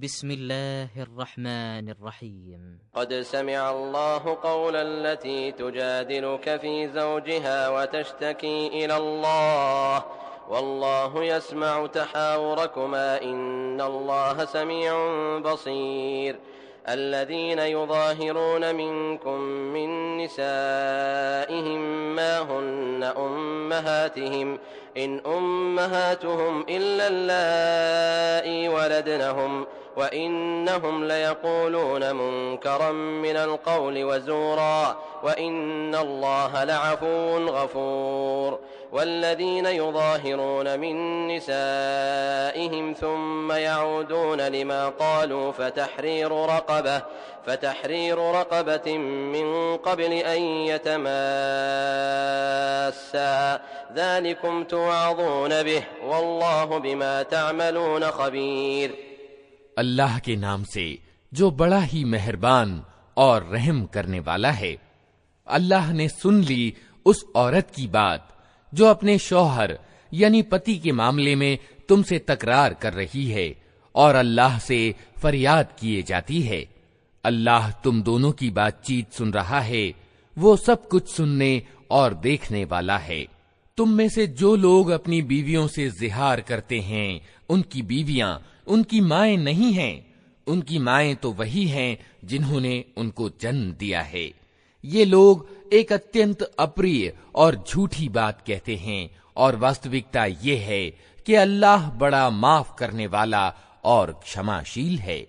بسم الله الرحمن الرحيم. قد سمع الله قول التي تجادلك في زوجها وتشتكي إلى الله والله يسمع تحاوركما إن الله سميع بصير. الذين يظاهرون منكم من نسائهم ما هن أمهاتهم إن أمهاتهم إلا اللائي ولدنهم وإنهم ليقولون منكرا من القول وزورا وإن الله لعفو غفور. والذين يظاهرون من نسائهم ثم يعودون لما قالوا فتحرير رقبة من قبل أن يتماسا ذلكم توعظون به والله بما تعملون خبير. اللہ کے نام سے جو بڑا ہی مہربان اور رحم کرنے والا ہے۔ اللہ نے سن لی اس عورت کی بات جو اپنے شوہر یعنی پتی کے معاملے میں تم سے تکرار کر رہی ہے اور اللہ سے فریاد کیے جاتی ہے۔ اللہ تم دونوں کی بات چیت سن رہا ہے، وہ سب کچھ سننے اور دیکھنے والا ہے۔ تم میں سے جو لوگ اپنی بیویوں سے زہار کرتے ہیں ان کی بیویاں ان کی مائیں نہیں ہیں، ان کی مائیں تو وہی ہیں جنہوں نے ان کو جنم دیا ہے۔ یہ لوگ ایک اتینت اپریہ اور جھوٹی بات کہتے ہیں اور واستوکتا یہ ہے کہ اللہ بڑا معاف کرنے والا اور کشماشیل ہے۔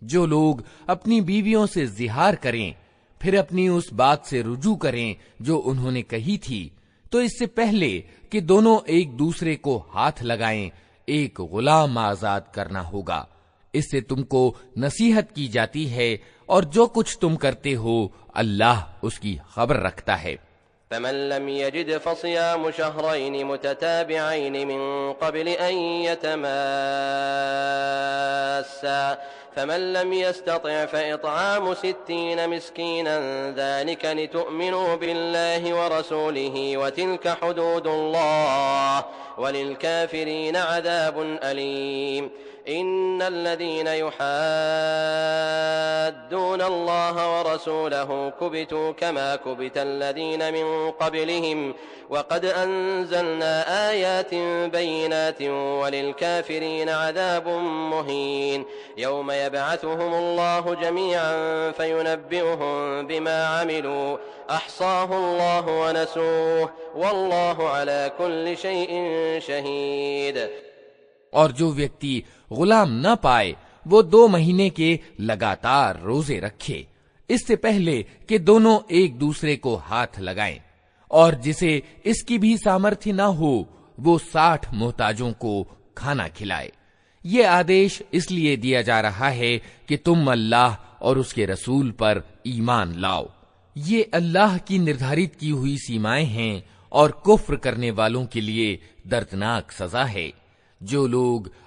جو لوگ اپنی بیویوں سے زہار کریں پھر اپنی اس بات سے رجوع کریں جو انہوں نے کہی تھی، تو اس سے پہلے کہ دونوں ایک دوسرے کو ہاتھ لگائیں ایک غلام آزاد کرنا ہوگا۔ اس سے تم کو نصیحت کی جاتی ہے اور جو کچھ تم کرتے ہو اللہ اس کی خبر رکھتا ہے۔ فمن لم يجد فصيام شهرين متتابعين من قبل أن يتماسا فمن لم يستطع فإطعام 60 مسكينا ذلك لتؤمنوا بالله ورسوله وتلك حدود الله وللكافرين عذاب أليم. إن الذين يحادون الله ورسوله كبتوا كما كبت الذين من قبلهم وقد أنزلنا آيات بينات وللكافرين عذاب مهين. يوم يبعثهم الله جميعا فينبئهم بما عملوا أحصاه الله ونسوه والله على كل شيء شهيد. اور جو ویکتی غلام نہ پائے وہ 2 مہینے کے لگاتار روزے رکھے اس سے پہلے کہ دونوں ایک دوسرے کو ہاتھ لگائیں، اور جسے اس کی بھی سامرتھ نہ ہو وہ 60 محتاجوں کو کھانا کھلائے۔ یہ آدیش اس لیے دیا جا رہا ہے کہ تم اللہ اور اس کے رسول پر ایمان لاؤ۔ یہ اللہ کی نردھارت کی ہوئی سیمائیں ہیں اور کفر کرنے والوں کے لیے دردناک سزا ہے۔ جو لوگ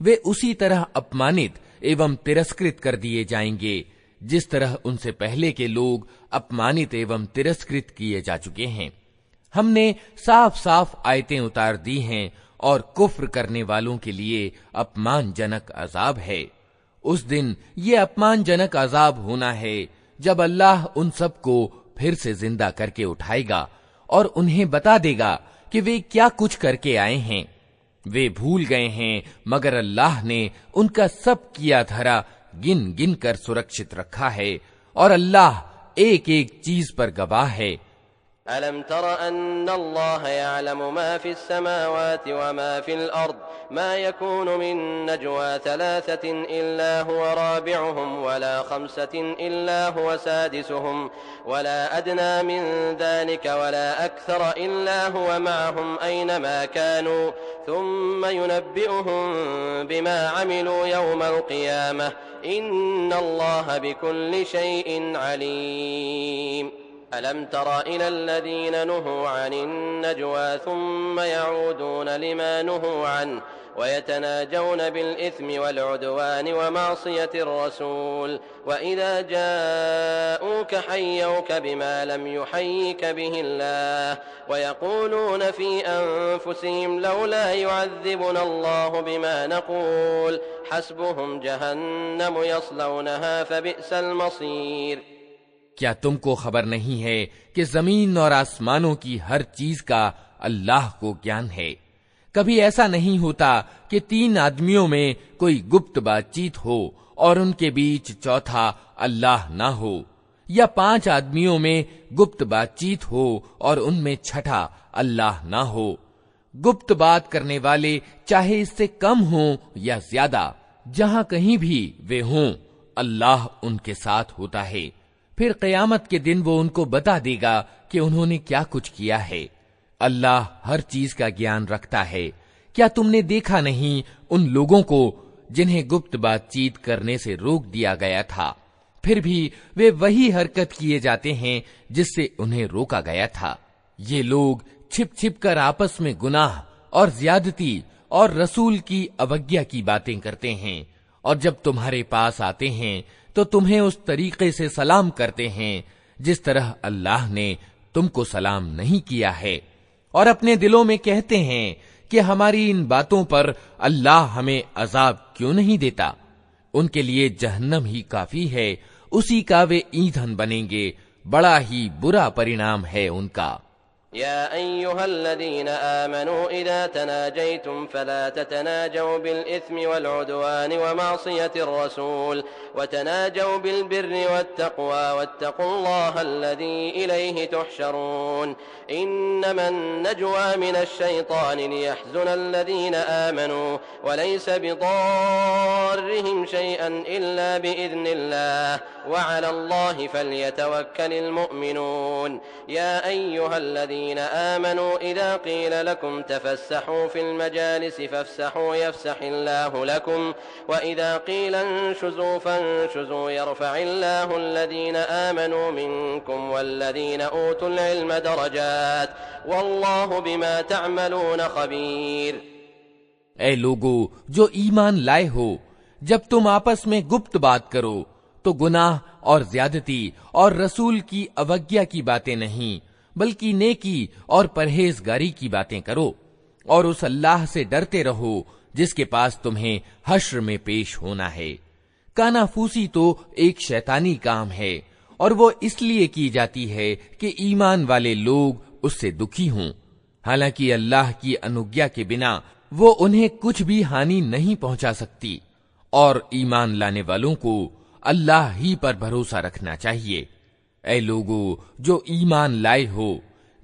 وہ اسی طرح اپمانت ایوم ترسکرت کر دیے جائیں گے جس طرح ان سے پہلے کے لوگ اپمانت ایوم ترسکرت کیے جا چکے ہیں۔ ہم نے صاف صاف آیتیں اتار دی ہیں اور کفر کرنے والوں کے لیے اپمان جنک عذاب ہے۔ اس دن یہ اپمان جنک عذاب ہونا ہے جب اللہ ان سب کو پھر سے زندہ کر کے اٹھائے گا اور انہیں بتا دے گا کہ وہ کیا کچھ کر کے آئے ہیں۔ وہ بھول گئے ہیں مگر اللہ نے ان کا سب کیا دھرا گن گن کر سرکشت رکھا ہے اور اللہ ایک ایک چیز پر گواہ ہے۔ ألم تر أن الله يعلم ما في السماوات وما في الأرض ما يكون من نجوى 3 إلا هو رابعهم ولا 5 إلا هو سادسهم ولا أدنى من ذلك ولا أكثر إلا هو معهم أينما كانوا ثم ينبئهم بما عملوا يوم القيامة إن الله بكل شيء عليم. ألم تر إلى الذين نهوا عن النجوى ثم يعودون لما نهوا عنه ويتناجون بالإثم والعدوان ومعصية الرسول وإذا جاءوك حيوك بما لم يحيك به الله ويقولون في أنفسهم لولا يعذبنا الله بما نقول حسبهم جهنم يصلونها فبئس المصير۔ کیا تم کو خبر نہیں ہے کہ زمین اور آسمانوں کی ہر چیز کا اللہ کو گیان ہے؟ کبھی ایسا نہیں ہوتا کہ 3 آدمیوں میں کوئی گپت بات چیت ہو اور ان کے بیچ چوتھا اللہ نہ ہو، یا 5 آدمیوں میں گپت بات چیت ہو اور ان میں چھٹا اللہ نہ ہو۔ گپت بات کرنے والے چاہے اس سے کم ہوں یا زیادہ، جہاں کہیں بھی وہ ہوں، اللہ ان کے ساتھ ہوتا ہے۔ پھر قیامت کے دن وہ ان کو بتا دے گا کہ انہوں نے کیا کچھ کیا ہے۔ اللہ ہر چیز کا گیان رکھتا ہے۔ کیا تم نے دیکھا نہیں ان لوگوں کو جنہیں گپت بات چیت کرنے سے روک دیا گیا تھا، پھر بھی وہ وہی حرکت کیے جاتے ہیں جس سے انہیں روکا گیا تھا۔ یہ لوگ چھپ چھپ کر آپس میں گناہ اور زیادتی اور رسول کی اوگیا کی باتیں کرتے ہیں، اور جب تمہارے پاس آتے ہیں تو تمہیں اس طریقے سے سلام کرتے ہیں جس طرح اللہ نے تم کو سلام نہیں کیا ہے، اور اپنے دلوں میں کہتے ہیں کہ ہماری ان باتوں پر اللہ ہمیں عذاب کیوں نہیں دیتا۔ ان کے لیے جہنم ہی کافی ہے، اسی کا وہ ایندھن بنیں گے، بڑا ہی برا پرینام ہے ان کا۔ يا أيها الذين آمنوا إذا تناجيتم فلا تتناجوا بالإثم والعدوان ومعصية الرسول وتناجوا بالبر والتقوى واتقوا الله الذي إليه تحشرون إنما النجوى من الشيطان ليحزن الذين آمنوا وليس بضارهم شيئا إلا بإذن الله وعلى الله فليتوكل المؤمنون يا أيها الذين آمنوا إذا قيل لكم تفسحوا في المجالس فافسحوا يفسح الله لكم وإذا قيل انشزوا فانشزوا يرفع الله الذين آمنوا منكم والذين أوتوا العلم درجات والله بما تعملون خبير۔ اے لوگو جو ایمان لائے ہو، جب تم آپس میں گپت بات کرو تو گناہ اور زیادتی اور رسول کی اوگیا کی باتیں نہیں بلکہ نیکی اور پرہیزگاری کی باتیں کرو، اور اس اللہ سے ڈرتے رہو جس کے پاس تمہیں حشر میں پیش ہونا ہے۔ کانافوسی تو ایک شیطانی کام ہے، اور وہ اس لیے کی جاتی ہے کہ ایمان والے لوگ اس سے دکھی ہوں، حالانکہ اللہ کی انوگیا کے بنا وہ انہیں کچھ بھی ہانی نہیں پہنچا سکتی، اور ایمان لانے والوں کو اللہ ہی پر بھروسہ رکھنا چاہیے۔ اے لوگو جو ایمان لائے ہو،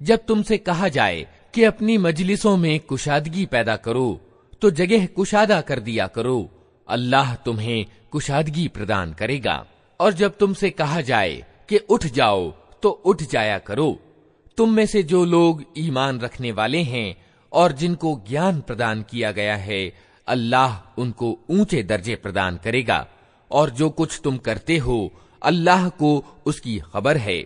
جب تم سے کہا جائے کہ اپنی مجلسوں میں کشادگی پیدا کرو تو جگہ کشادہ کر دیا کرو، اللہ تمہیں کشادگی پردان کرے گا، اور جب تم سے کہا جائے کہ اٹھ جاؤ تو اٹھ جایا کرو۔ تم میں سے جو لوگ ایمان رکھنے والے ہیں اور جن کو گیان پردان کیا گیا ہے، اللہ ان کو اونچے درجے پردان کرے گا، اور جو کچھ تم کرتے ہو اللہ کو اس کی خبر ہے۔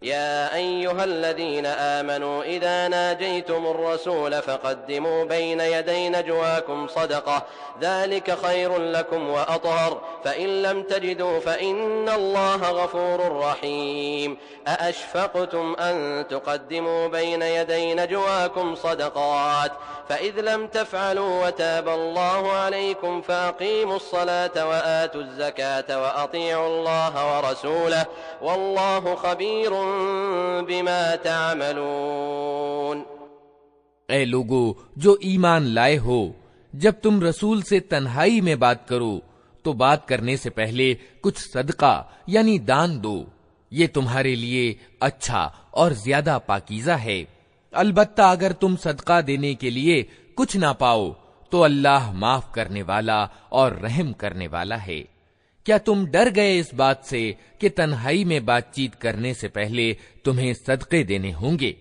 يا أيها الذين آمنوا إذا ناجيتم الرسول فقدموا بين يدي نجواكم صدقة ذلك خير لكم وأطهر فإن لم تجدوا فإن الله غفور رحيم أأشفقتم أن تقدموا بين يدي نجواكم صدقات فإذ لم تفعلوا وتاب الله عليكم فأقيموا الصلاة وآتوا الزكاة وأطيعوا الله ورسوله والله خبير بما تعملون۔ اے لوگو جو ایمان لائے ہو، جب تم رسول سے تنہائی میں بات کرو تو بات کرنے سے پہلے کچھ صدقہ یعنی دان دو، یہ تمہارے لیے اچھا اور زیادہ پاکیزہ ہے۔ البتہ اگر تم صدقہ دینے کے لیے کچھ نہ پاؤ تو اللہ معاف کرنے والا اور رحم کرنے والا ہے۔ کیا تم ڈر گئے اس بات سے کہ تنہائی میں بات چیت کرنے سے پہلے تمہیں صدقے دینے ہوں گے؟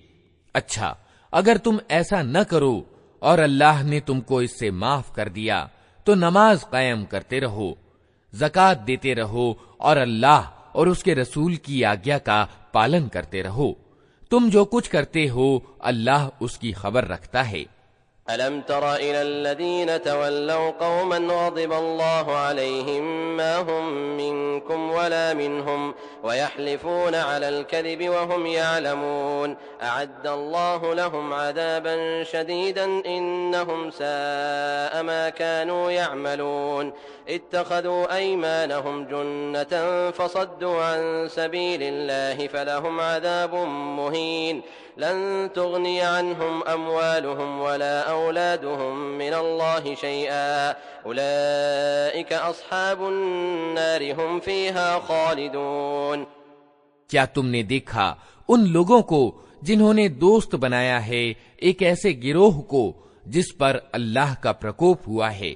اچھا، اگر تم ایسا نہ کرو اور اللہ نے تم کو اس سے معاف کر دیا تو نماز قائم کرتے رہو، زکوٰۃ دیتے رہو، اور اللہ اور اس کے رسول کی آگیا کا پالن کرتے رہو۔ تم جو کچھ کرتے ہو اللہ اس کی خبر رکھتا ہے۔ ألم تر إلى الذين تولوا قوما غضب الله عليهم ما هم منكم ولا منهم ويحلفون على الكذب وهم يعلمون أعد الله لهم عذابا شديدا إنهم ساء ما كانوا يعملون اتخذوا أيمانهم جنة فصدوا عن سبيل الله فلهم عذاب مهين لن تغني عنهم أموالهم ولا أولادهم من الله شيئا أولئك أصحاب النار هم فيها خالدون۔ کیا تم نے دیکھا ان لوگوں کو جنہوں نے دوست بنایا ہے ایک ایسے گروہ کو جس پر اللہ کا پرکوپ ہوا ہے؟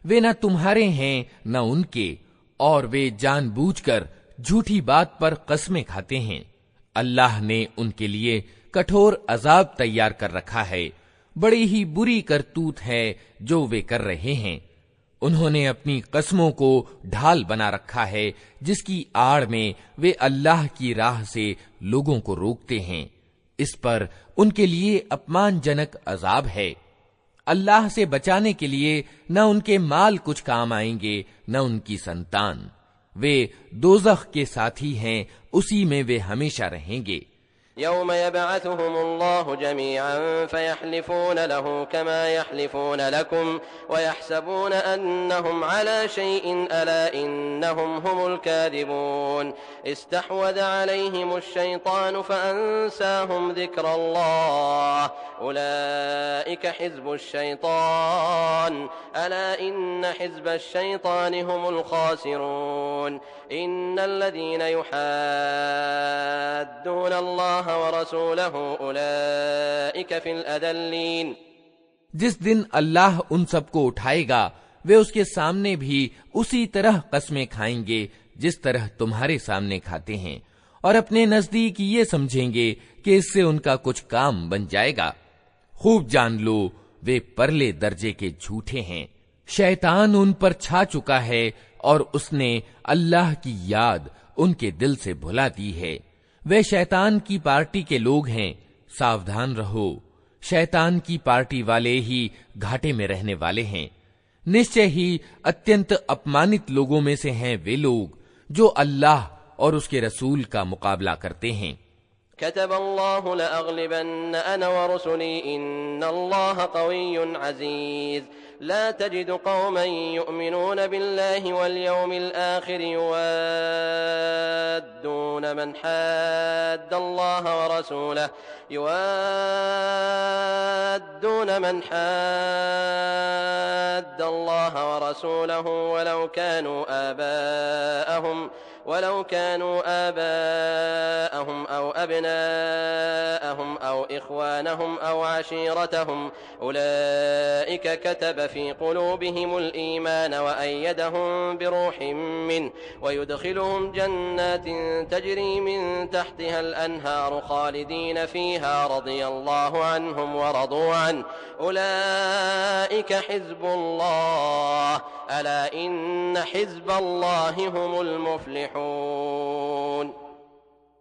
وہ نہ تمہارے ہیں نہ ان کے، اور وہ جان بوجھ کر جھوٹی بات پر قسمیں کھاتے ہیں۔ اللہ نے ان کے لیے کٹھور عذاب تیار کر رکھا ہے، بڑی ہی بری کرتوت ہے جو وہ کر رہے ہیں۔ انہوں نے اپنی قسموں کو ڈھال بنا رکھا ہے جس کی آڑ میں وہ اللہ کی راہ سے لوگوں کو روکتے ہیں، اس پر ان کے لیے اپمان جنک عذاب ہے۔ اللہ سے بچانے کے لیے نہ ان کے مال کچھ کام آئیں گے نہ ان کی سنتان، وہ دوزخ کے ساتھی ہیں، اسی میں وہ ہمیشہ رہیں گے۔ يوم يبعثهم الله جميعا فيحلفون له كما يحلفون لكم ويحسبون أنهم على شيء ألا إنهم هم الكاذبون استحوذ عليهم الشيطان فأنساهم ذكر الله أولئك حزب الشيطان ألا إن حزب الشيطان هم الخاسرون إن الذين يحادون الله ورسوله أولئك في الأذلين۔ جس دن اللہ ان سب کو اٹھائے گا وہ اس کے سامنے بھی اسی طرح قسمیں کھائیں گے جس طرح تمہارے سامنے کھاتے ہیں، اور اپنے نزدیک یہ سمجھیں گے کہ اس سے ان کا کچھ کام بن جائے گا۔ خوب جان لو وہ پرلے درجے کے جھوٹے ہیں۔ شیطان ان پر چھا چکا ہے اور اس نے اللہ کی یاد ان کے دل سے بھلا دی ہے۔ وہ شیطان کی پارٹی کے لوگ ہیں، ساودھان رہو، شیطان کی پارٹی والے ہی گھاٹے میں رہنے والے ہیں۔ نشچے ہی اتینت اپمانت لوگوں میں سے ہیں وہ لوگ جو اللہ اور اس کے رسول کا مقابلہ کرتے ہیں۔ كتب الله لأغلبن أنا ورسلي إن الله قوي عزيز لا تجد قوما يؤمنون بالله واليوم الآخر يوادون من حاد الله ورسوله ولو كانوا آباءهم أو أبناءهم أو إخوانهم أو عشيرتهم أولئك كتب في قلوبهم الإيمان وأيدهم بروح منه ويدخلهم جنات تجري من تحتها الأنهار خالدين فيها رضي الله عنهم ورضوا عنه أولئك حزب الله ألا إن حزب الله هم المفلحون۔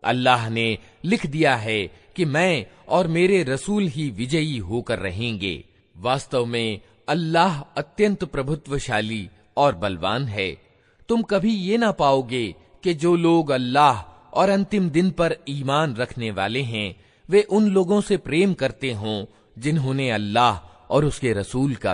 اللہ نے لکھ دیا ہے کہ میں اور میرے رسول ہی وجئی ہو کر رہیں گے۔ واستو میں اللہ اتینت پربھتوشالی اور بلوان ہے۔ تم کبھی یہ نہ پاؤ گے کہ جو لوگ اللہ اور انتم دن پر ایمان رکھنے والے ہیں وہ ان لوگوں سے پریم کرتے ہوں جنہوں نے اللہ اور اس کے رسول کا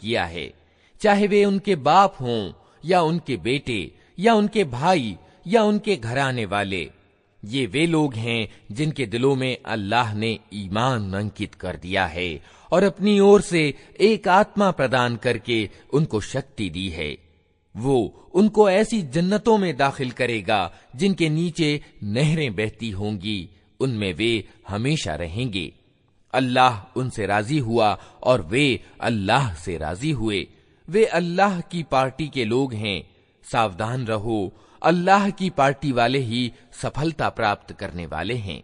کیا ہے، چاہے وہ ان کے باپ ہوں یا ان کے بیٹے یا ان کے بھائی یا ان کے گھرانے والے۔ یہ وہ لوگ ہیں جن کے دلوں میں اللہ نے ایمان انکت کر دیا ہے اور اپنی اور سے ایک آتما پردان کر کے ان کو شکتی دی ہے۔ وہ ان کو ایسی جنتوں میں داخل کرے گا جن کے نیچے نہریں بہتی ہوں گی، ان میں وہ ہمیشہ رہیں گے۔ اللہ ان سے راضی ہوا اور وہ اللہ سے راضی ہوئے۔ وہ اللہ کی پارٹی کے لوگ ہیں، ساودھان رہو، اللہ کی پارٹی والے ہی سفلتا پراپت کرنے والے ہیں۔